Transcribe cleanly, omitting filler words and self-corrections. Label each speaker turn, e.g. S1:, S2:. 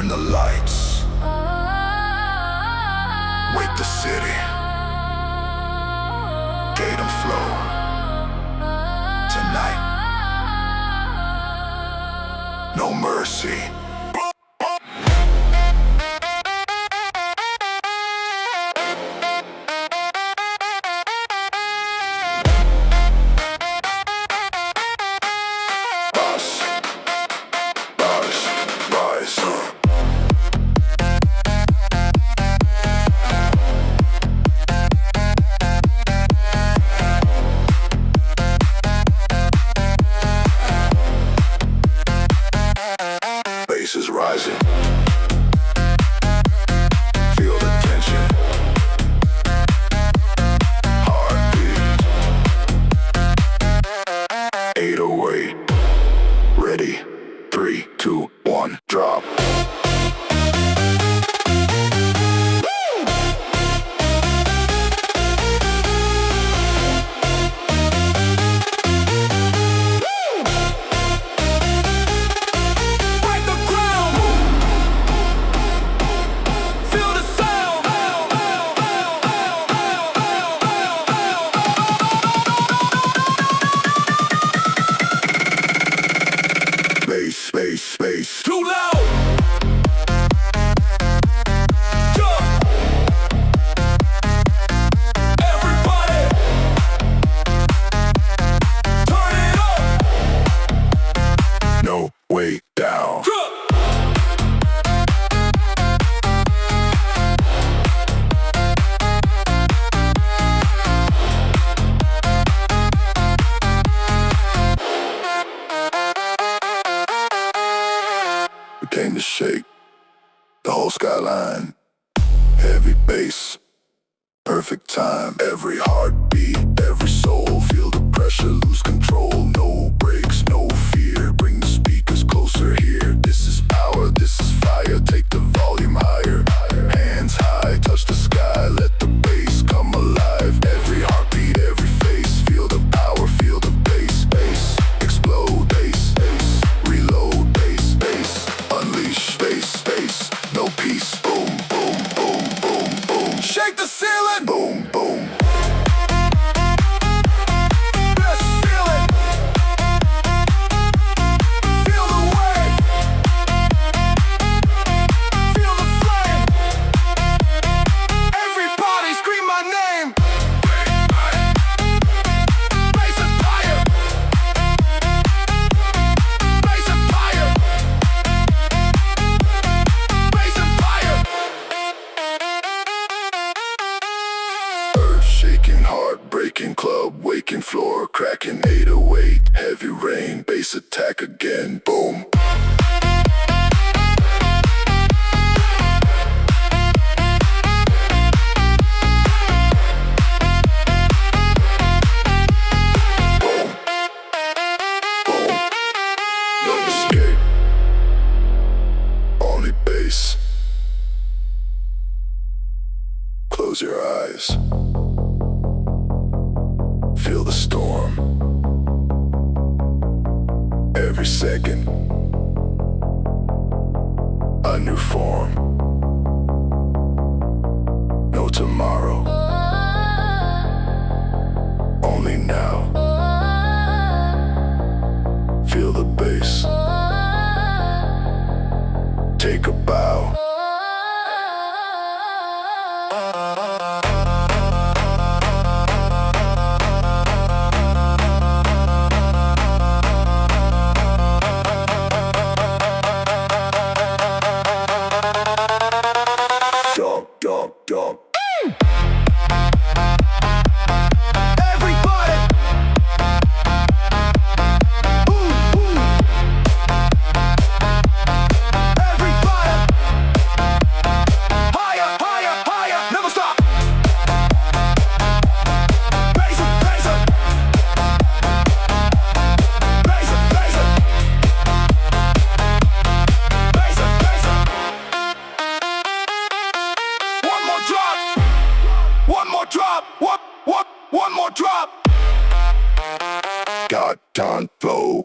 S1: Turn the lights. Wake the city. GATAN flow. Tonight. No mercy. Bass is rising. Feel the tension. Heartbeat. 808. Ready. 3, 2, 1, drop. Bass, too loud. Jump. Everybody, turn it up. No way down. Jump. Came to shake the whole skyline. Heavy bass, perfect time. Every heartbeat, every soul. Feel the pressure, lose control. No brakes, no fear. Bring the speakers closer here. This is power, this is fire. Take the volume higher. Hands high, touch the sky. Let the bass come alive. Every heartbeat, every face. Feel the power, feel the bass. Bass, explode. Bass, bass, reload. Bass, bass. Unleash bass, bass, no peace. Boom, boom, boom, boom, boom. Shake the ceiling. Boom, boom. Best feeling. Feel the wave. Feel the flame. Everybody scream my name. Bass empire. Bass empire. Shaking, heart-breaking, club waking, floor cracking, 808, heavy rain, bass attack again, boom. Boom, boom, no escape, only bass. Close your eyes. Feel the storm. Every second, a new form. No tomorrow, only now. Feel the bass. Take a bow. Dog. Everybody. Ooh, ooh. Everybody. Higher, higher, higher. Never stop. Bass it, bass it. Bass it, bass it. Bass it, bass it. One more drop. One more drop. One more drop. GATAN flow.